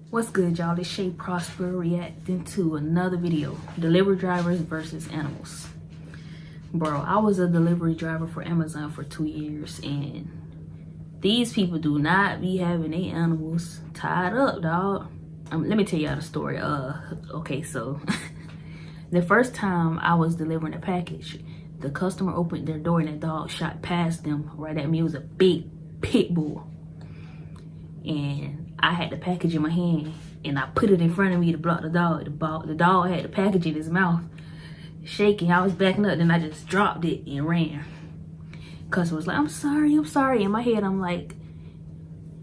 What's good, y'all? It's Shay Prosper reacting to another video. Delivery drivers versus animals. Bro, I was a delivery driver for Amazon for 2 years, and these people do not be having their animals tied up, dog. Let me tell y'all the story. Okay, so the first time I was delivering a package, the customer opened their door and that dog shot past them right at me. It was a big pit bull. And I had the package in my hand and I put it in front of me to block the dog. The dog had the package in his mouth, shaking. I was backing up, then I just dropped it and ran. Customer was like, I'm sorry. In my head, I'm like,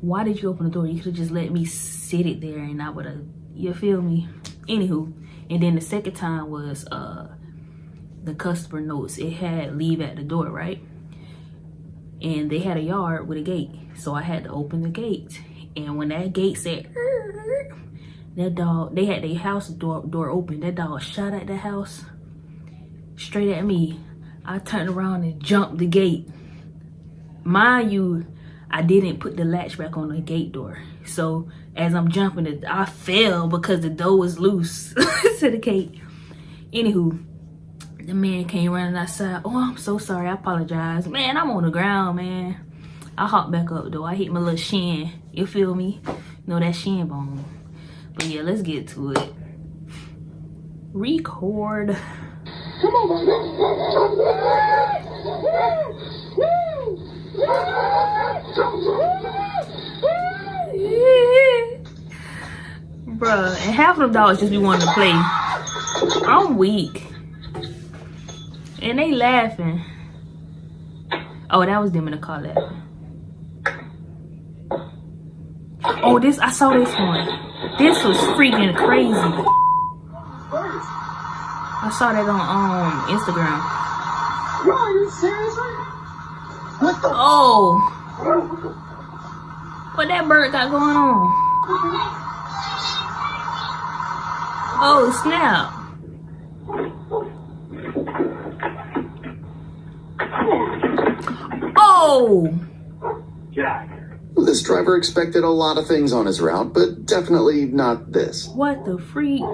why did you open the door? You could have just let me sit it there and I would have, you feel me? Anywho, and then the second time was the customer notes. It had leave at the door, right? And they had a yard with a gate. So I had to open the gate. And when that gate said, that dog, they had their house door open. That dog shot at the house, straight at me. I turned around and jumped the gate. Mind you, I didn't put the latch back on the gate door. So as I'm jumping, I fell because the door was loose to the gate. Anywho, the man came running outside. Oh, I'm so sorry. I apologize. Man, I'm on the ground, man. I hopped back up though. I hit my little shin. You feel me? Know that shin bone. But yeah, let's get to it. Record. Come on, Bruh, and half of them dogs just be wanting to play. I'm weak. And they laughing. Oh, that was them in the car laughing. Oh, I saw this one. This was freaking crazy. I saw that on Instagram. Are you seriously? What the? Oh. What that bird got going on? Oh, snap. Oh. Jack. This driver expected a lot of things on his route, but definitely not this. What the freak?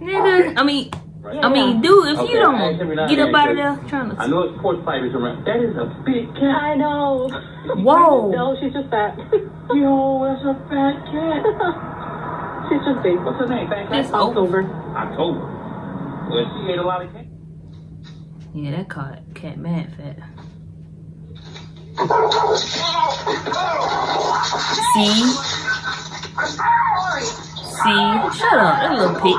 Nigga, I mean, dude, if you don't get up out of there trying to... I know it's sports fighters around. That is a big cat. I know. Whoa. No, she's just fat. Yo, that's a fat cat. She's just big. What's her name? Fat cat? It's October. October. Well, she ate a lot of cat. Yeah, that cat mad fat. See? Shut up, that little pig.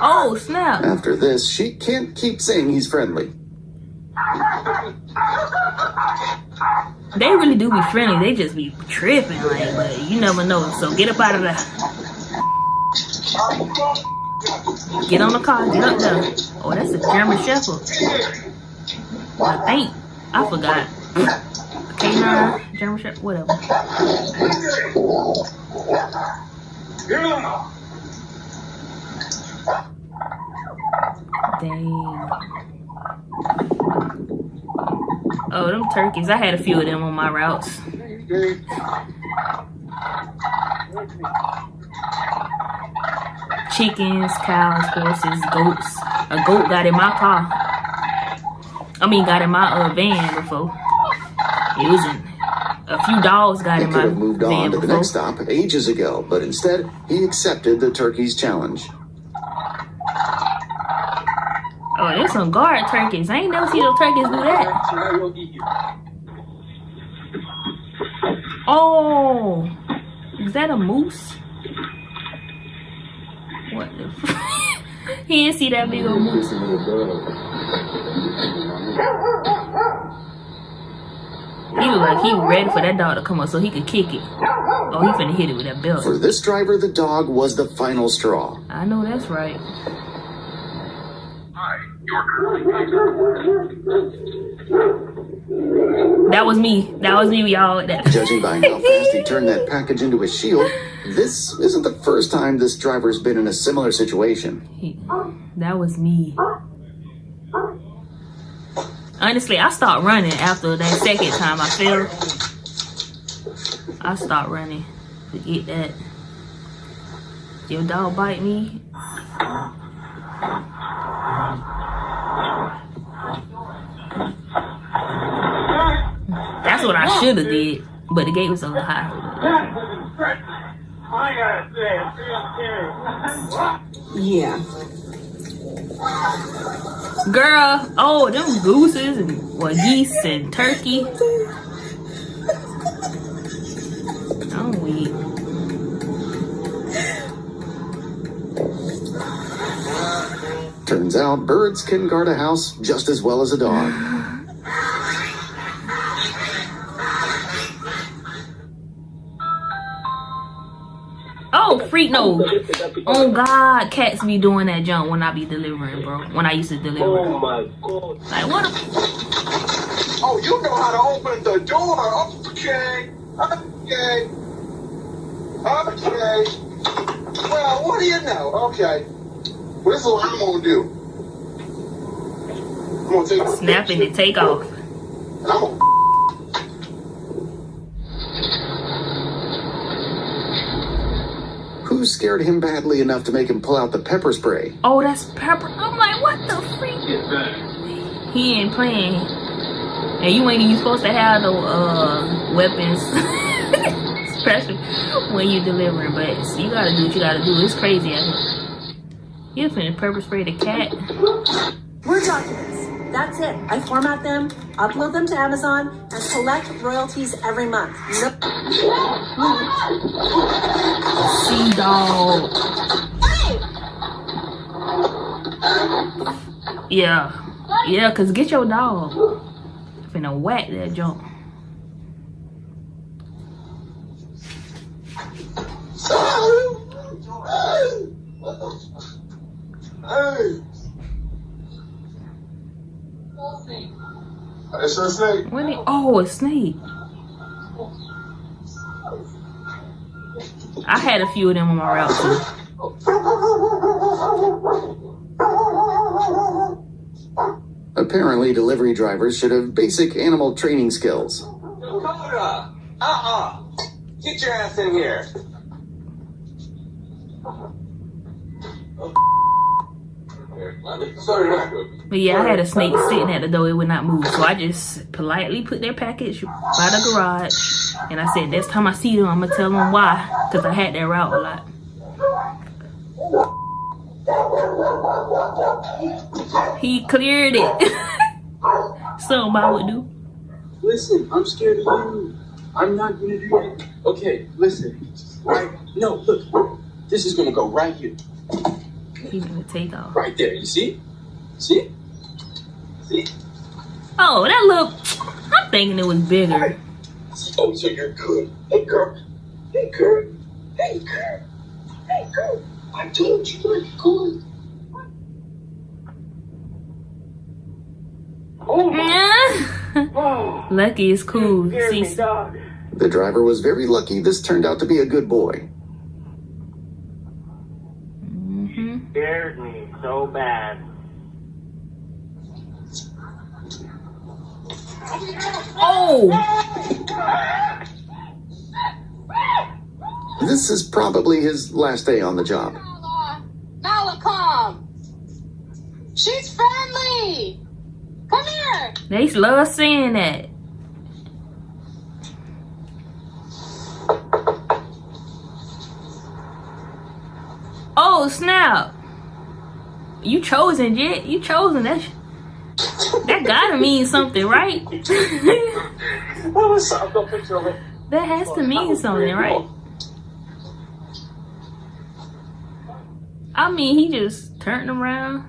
Oh, snap. After this, she can't keep saying he's friendly. They really do be friendly. They just be tripping, like, but you never know. So get up out of there. Get on the car, get up there. Oh, that's a German Shepherd. I think. I forgot. K9, German Shepherd, whatever. Dang. Oh, them turkeys. I had a few of them on my routes. Chickens, cows, horses, goats. A goat got in my car. Got in my van before. It wasn't. A few dogs got in my van before. He could have moved on to the next stop ages ago, but instead, he accepted the turkey's challenge. Oh, there's some guard turkeys. I ain't never seen those turkeys do that. Oh, is that a moose? What the f? He didn't see that big old moose. He looked like he ready for that dog to come up so he could kick it. Oh, he finna hit it with that belt. For this driver, the dog was the final straw. I know that's right. That was me, y'all. Judging by how fast he turned that package into a shield, this isn't the first time this driver's been in a similar situation. That was me. Honestly, I stopped running after that second time I fell. I stopped running. Forget that. Your dog bite me. That's what I should have did, but the gate was a little high. I gotta say, Yeah. Girl, oh, them gooses and geese and turkey. I'm weak. Turns out birds can guard a house just as well as a dog. Oh, freak no. Oh God, cats be doing that jump when I be delivering, bro. When I used to deliver. oh my God. Like what a Oh, you know how to open the door. Okay. Okay. Okay. Well, what do you know? Okay. Well, this is what I'm gonna do. I'm gonna take a snapping and take off. and I'm gonna Who scared him badly enough to make him pull out the pepper spray? Oh, that's pepper. I'm like, what the freak? Get back. He ain't playing. And you ain't even supposed to have no weapons. Especially when you delivering, but you gotta do what you gotta do. It's crazy out here. You finna pepper spray the cat. Word documents. That's it. I format them, upload them to Amazon, and collect royalties every month. Sea dog. Yeah. Yeah, cause get your dog. Finna whack that jump. Hey. It's a snake. When it, oh, a snake. I had a few of them on my route too. Apparently, delivery drivers should have basic animal training skills. Dakota! Get your ass in here. But yeah, I had a snake sitting at the door. It would not move. So I just politely put their package by the garage. And I said, next time I see them, I'm going to tell them why. Because I had that route a lot. He cleared it. Something I would do. Listen, I'm scared of you. I'm not gonna do it. Okay, listen. Right? No, look. This is gonna go right here. He's gonna take off. Right there. You see? See? See? Oh, that look. I'm thinking it was bigger. Oh, so you're good. Hey, girl. Hey, girl. Hey, girl. Hey, girl. I told you you're good. Lucky is cool. See, The driver was very lucky this turned out to be a good boy. Scared me so bad. oh, This is probably his last day on the job. Nala, come. She's friendly. Come here. they love saying that. Oh snap! You chosen, Jet. You chosen. That gotta mean something, right? That has to mean something, right? I mean, he just turned around.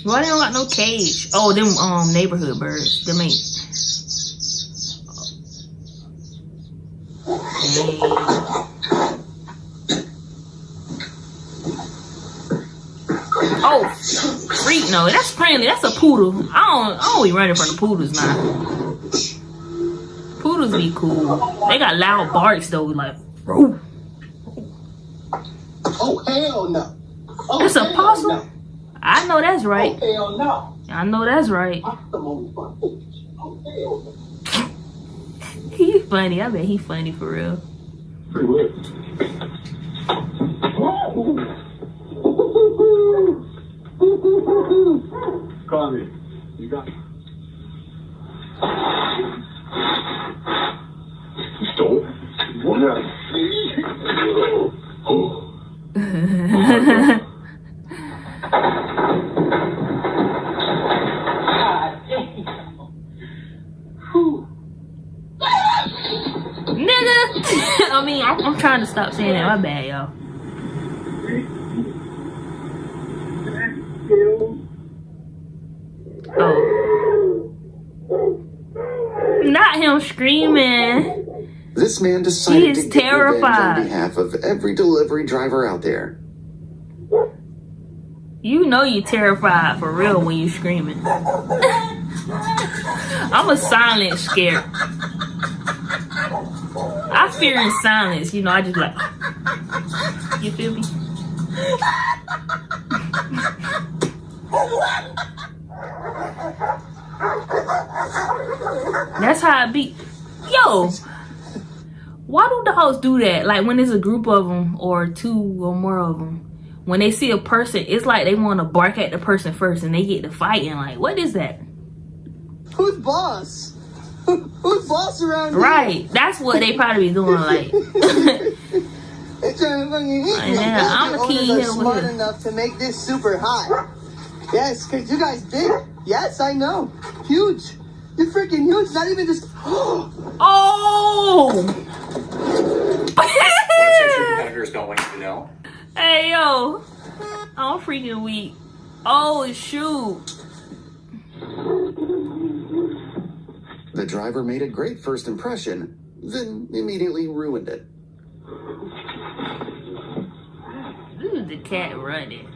Why they don't got no cage? Oh, them neighborhood birds. Them ain't. Oh, freak! No, that's friendly. That's a poodle. I don't be running from the poodles now. Poodles be cool. They got loud barks though, like. Roo. Oh, hell no. Oh, It's a hell possum. no. I know that's right. Oh, hell no. I know that's right. He funny. I bet he funny for real. Pretty weird. Call me. You got it. You stole it? Nigga! I mean, I'm trying to stop saying that. My bad, y'all. Oh. Not him screaming. This man decided He is to get revenge terrified. on behalf of every delivery driver out there. You know you terrified for real when you screaming. I'm a silent scare. I fear in silence. You know, I just like, you feel me? That's how I be. Yo, why do dogs do that? Like when there's a group of them or two or more of them, when they see a person, it's like they want to bark at the person first and they get to fighting. Like, what is that? Who's boss? Who's boss around here? Right, that's what they probably be doing. Like, I'm a kid here smart with enough to make this super hot. Yes, because you guys big. Yes, I know. Huge. You're freaking huge. Not even just. Oh! Competitors don't want you to know. Hey, yo. I'm freaking weak. Oh, shoot. The driver made a great first impression, then immediately ruined it. Ooh, the cat running.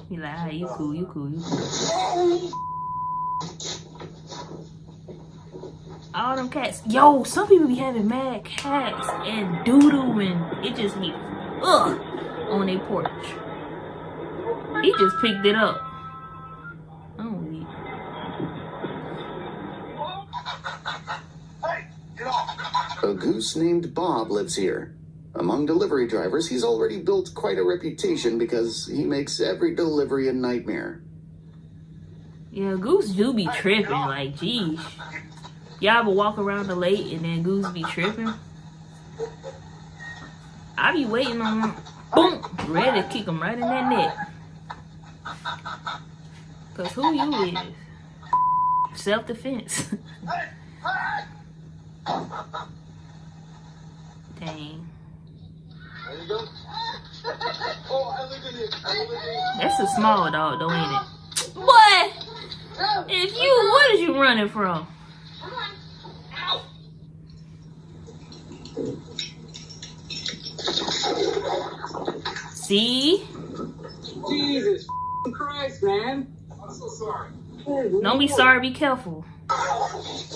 He like, ah, you cool, you cool, you cool. All them cats. Yo, some people be having mad cats and doo-doo and it just be on their porch. He just picked it up. Oh, yeah. Hey, get off. A goose named Bob lives here. Among delivery drivers, he's already built quite a reputation because he makes every delivery a nightmare. Yeah, Goose do be tripping. Like, geez. Y'all ever walk around the lake and then Goose be tripping? I be waiting on one. Boom! Ready to kick him right in that neck. Cause who you is? Self-defense. Dang. That's a small dog though, ain't it? What? If you, what is you running from? See? Jesus Christ, man. I'm so sorry. Don't be sorry, be careful.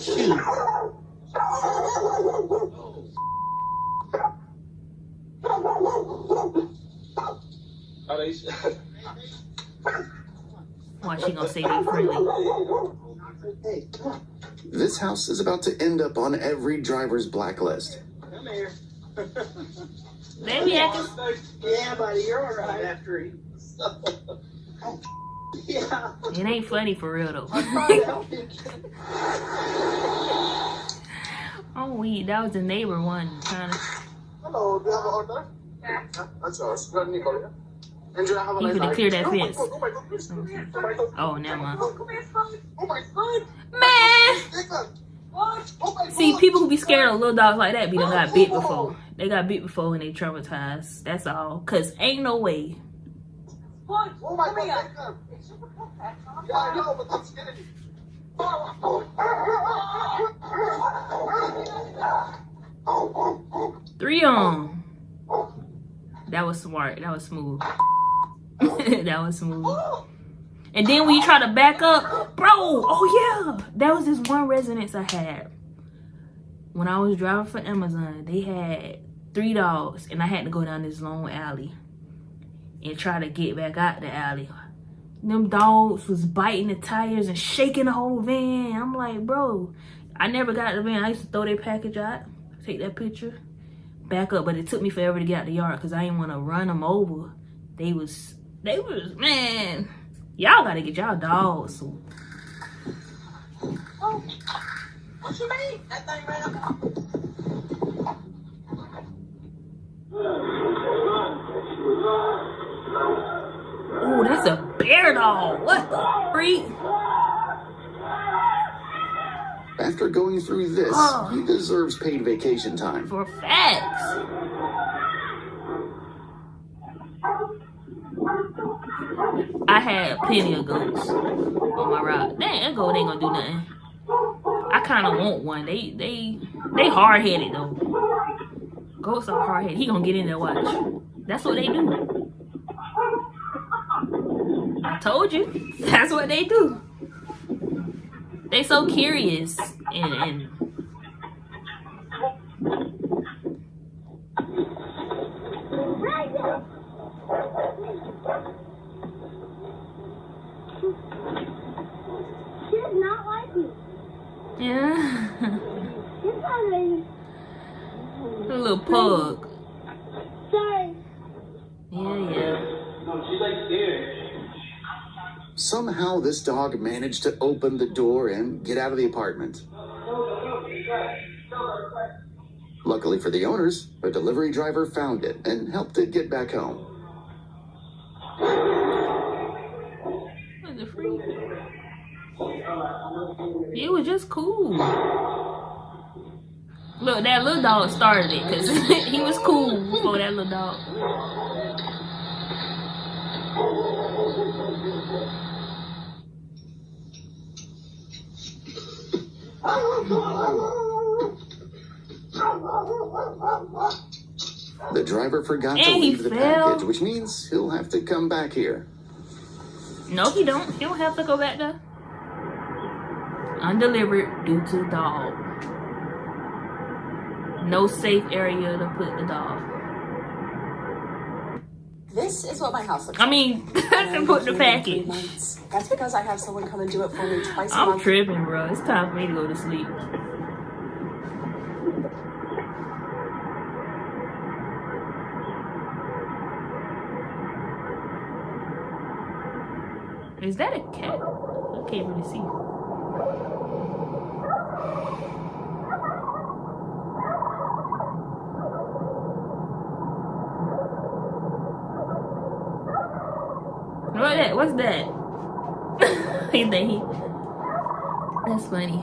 Shoot. Why she gonna say they friendly? This house is about to end up on every driver's blacklist. Come here. They be acting. Yeah, buddy, you're all right after he. Yeah. It ain't funny for real though. Oh, wait, that was the neighbor one kind of. Hello, do you have an order? Yeah. That's ours. Got any color? And you have a You nice could clear that fence. Oh my God, please. Oh my God. Oh, never mind. Oh my God. Man! What? Oh my God. See, people who be scared of little dogs like that be done got bit before. They got bit before and they traumatized. That's all. Cause ain't no way. What? Oh my God. Take them. Yeah, I know, but I'm scared. 3 on. That was smart. That was smooth. That was smooth. And then when you try to back up, bro, oh yeah, that was this one residence I had. when I was driving for Amazon, they had 3 dogs, and I had to go down this long alley and try to get back out the alley. Them dogs was biting the tires and shaking the whole van. I'm like, bro, I never got the van. I used to throw their package out, take that picture, back up, but it took me forever to get out the yard because I didn't want to run them over. They was, man, y'all gotta get y'all dogs. So. Oh, what you mean? That thing ran up. Oh, that's a bear dog. What the freak? After going through this, he deserves paid vacation time. For facts. I had plenty of goats on my route. Dang, that goat ain't gonna do nothing. I kind of want one. They hard-headed though. Goats are hard-headed. He gonna get in there, watch. That's what they do. I told you. That's what they do. They so curious and She does not like me. yeah. She's sorry. A little pug. Sorry. Yeah. No, she's like scared. Somehow this dog managed to open the door and get out of the apartment. Luckily for the owners, a delivery driver found it and helped it get back home. What the freak? It was just cool. Look, that little dog started it because he was cool before that little dog. The driver forgot to And he leave the fell. package, which means he'll have to come back here. No, he don't. He don't have to go back there. Undelivered due to the dog. No safe area to put the dog. This is what my house looks I like. mean, to put the package. That's because I have someone come and do it for me twice a I'm month. tripping, bro. It's time for me to go to sleep. Is that a cat? I can't really see. What's that? You think he? That's funny.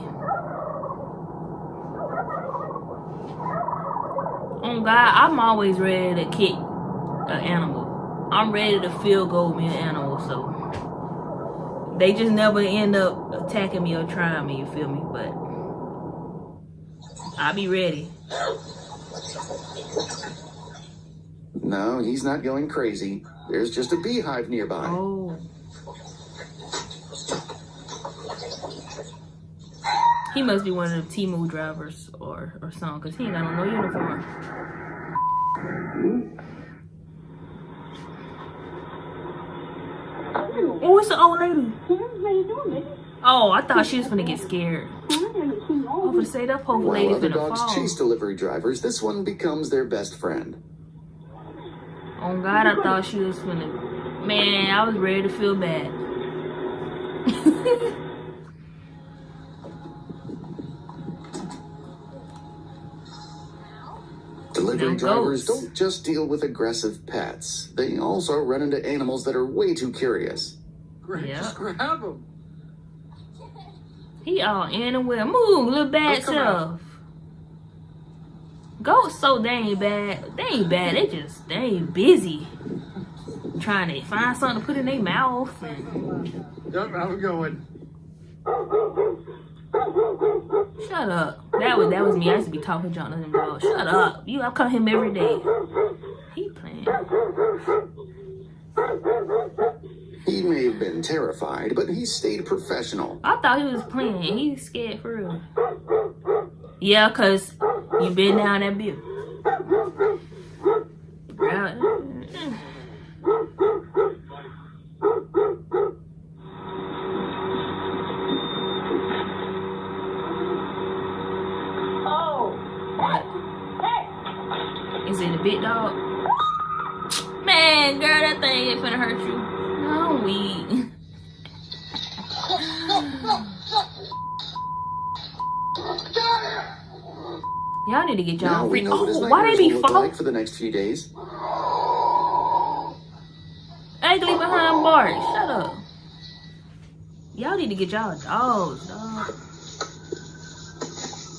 Oh God, I'm always ready to kick an animal. I'm ready to field goal me an animal, so they just never end up attacking me or trying me, you feel me? But I'll be ready. No, he's not going crazy. There's just a beehive nearby. Oh. He must be one of the Temu drivers or something, because he ain't got no uniform. Oh, it's an old lady. Oh, I thought she was gonna get scared. I was say that poor While lady other finna dogs fall. chase delivery drivers, this one becomes their best friend. Oh God, I thought she was finna. Man, I was ready to feel bad. Delivery Now drivers goats. don't just deal with aggressive pets. They also run into animals that are way too curious. Great, Yeah. just grab him. He all in and well. Move, little bad Come self. Goats so they ain't bad. They ain't bad. They ain't busy. Trying to find something to put in their mouth. And... Yep, have a good one. Shut up. That was me. I used to be talking junk to them dogs. Shut up. I call him every day. He playing. He may have been terrified, but he stayed professional. I thought he was playing. He's scared for real. Yeah, cause you been down that bill. Right. Is it a big dog? Man, girl, that thing ain't finna hurt you. No, weak. Y'all need to get y'all free. Oh, why they be falling for the next few days? ugly behind bars? Shut up. Y'all need to get y'all dogs, dog.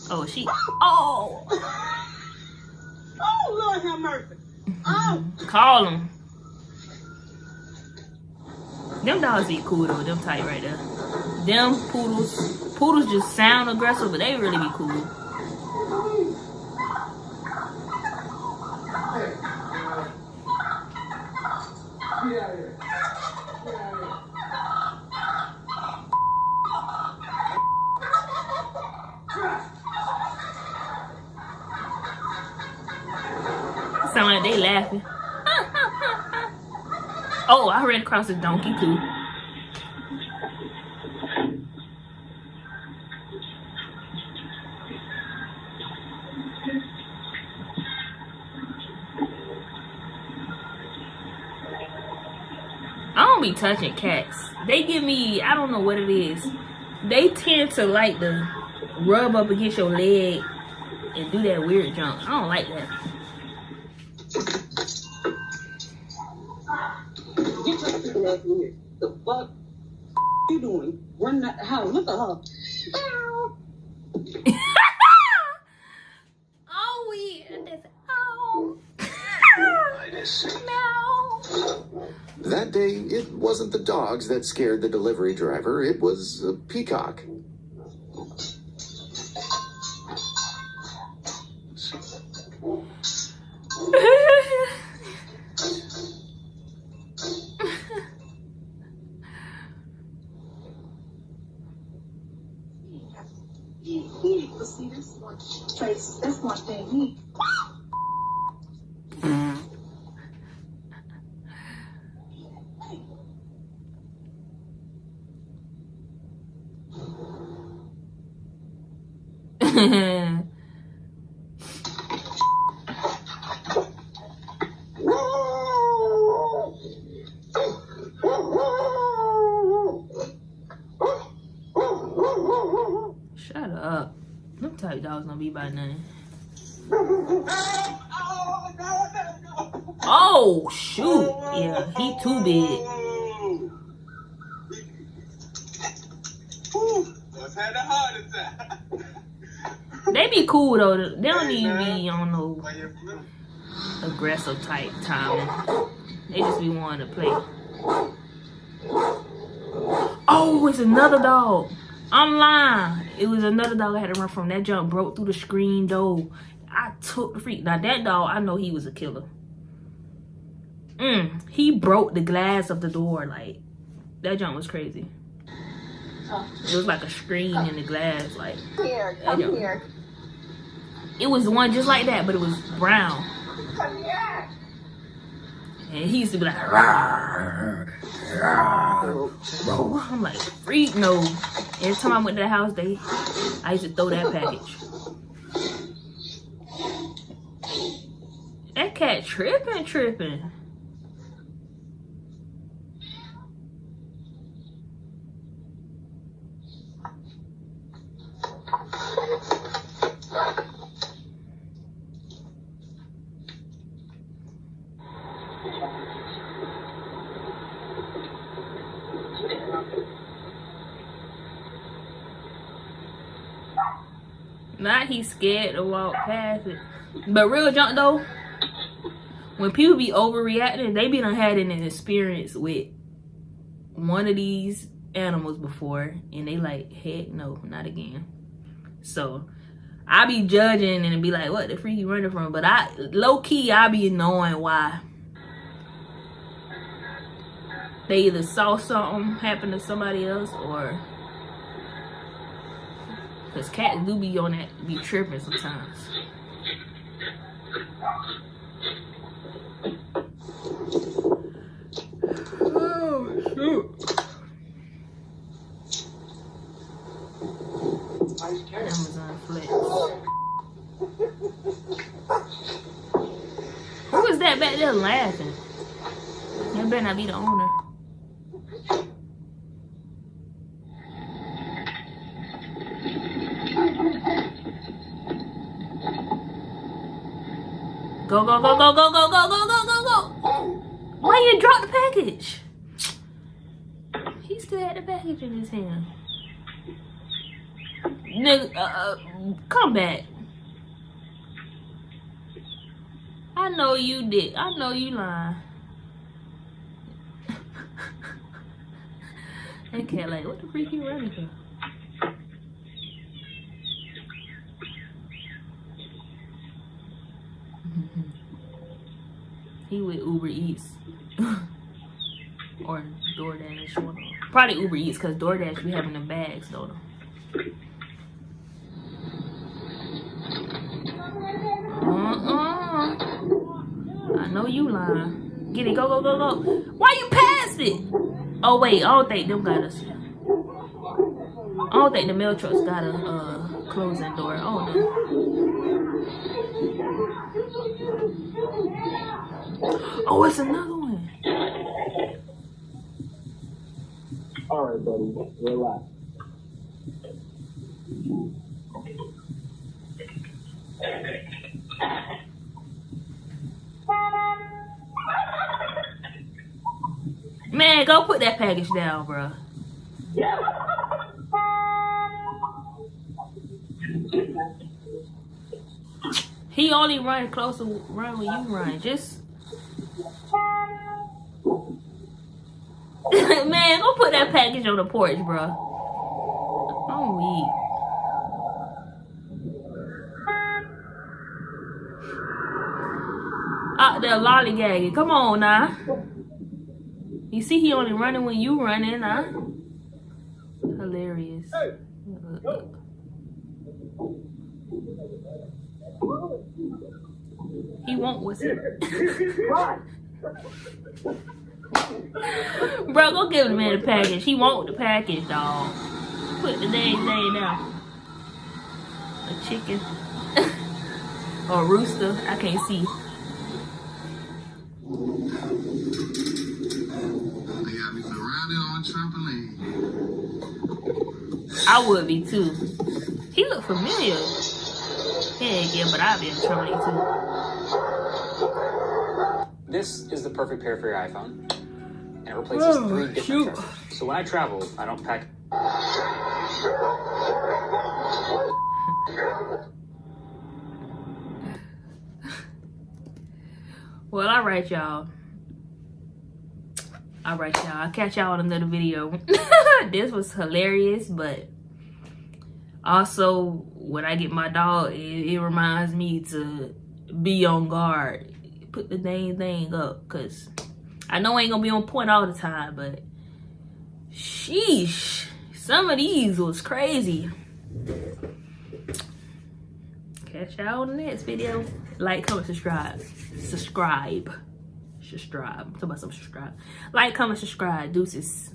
Oh, she. Oh. Oh, Lord have mercy. Oh. Call them. Them dogs be cool though. Them tight right there. Them poodles just sound aggressive, but they really be cool. Sound like they laughing. Oh, I ran across a donkey too. I don't be touching cats. They give me, I don't know what it is. They tend to like to rub up against your leg and do that weird junk. I don't like that. Get your stupid ass in here. The fuck you doing? Run that house. Look at her. Oh, weird. Oh. No. That day, it wasn't the dogs that scared the delivery driver. It was a peacock. See this one, Trace. This one thing. Shut up. Them type dogs don't be by nothing. Oh, shoot. Yeah, he too big. They be cool though. They don't even be on no aggressive type timing. They just be wanting to play. Oh, it's another dog. I'm lying. It was another dog I had to run from. That jump broke through the screen door. I took the freak. Now that dog, I know he was a killer. He broke the glass of the door. Like, that jump was crazy. It was like a screen in the glass. Like, Here, come here. it was one just like that, but it was brown. Come here. And he used to be like, rawr, rawr. I'm like, freak no. Every time I went to the house, I used to throw that package. That cat tripping. Not he's scared to walk past it. But real junk though, when people be overreacting, they be done had an experience with one of these animals before, and they like, heck no, not again. So I be judging and be like, what the freak you running from? But low key, I be knowing why. They either saw something happen to somebody else, or Cause cats do be on that, be tripping sometimes. Oh shoot. Amazon Flex. Who is that back there laughing? That better not be the owner. Go, go, go, go, go, go, go, go, go, go, go. Why you drop the package? He still had the package in his hand. Nigga, come back. I know you did. I know you lying. That cat like, what the freak you running for? He with Uber Eats. Or DoorDash. One. Probably Uber Eats, because DoorDash be having the bags, though. I know you lying. Get it, go, go, go, go. Why you passed it? Oh wait, I don't think them got us. I don't think the mail trucks got a closing door. Oh no. Oh, it's another one. All right, buddy, relax. Man, go put that package down, bro. He only run close to run when you run. Just man, go put that package on the porch, bro. I'm weak. Out there lollygagging. Come on now. You see he only running when you running, huh? Hilarious. He won't whistle. Bro, go give the man the package. He want the package, dog. Put the dang thing down. A chicken. Or a rooster. I can't see. I would be too. He look familiar. Heck yeah, but I'd be in trampoline too. This is the perfect pair for your iPhone. And it replaces 3 different chargers. So when I travel, I don't pack. Well, alright, y'all. Alright, y'all. I'll catch y'all on another video. This was hilarious, but also when I get my dog, it reminds me to be on guard. Put the dang thing up, because I know I ain't gonna be on point all the time, but sheesh, some of these was crazy. Catch y'all on the next video. Like, comment, subscribe. Subscribe. I'm talking about some subscribe. Like, comment, subscribe. Deuces.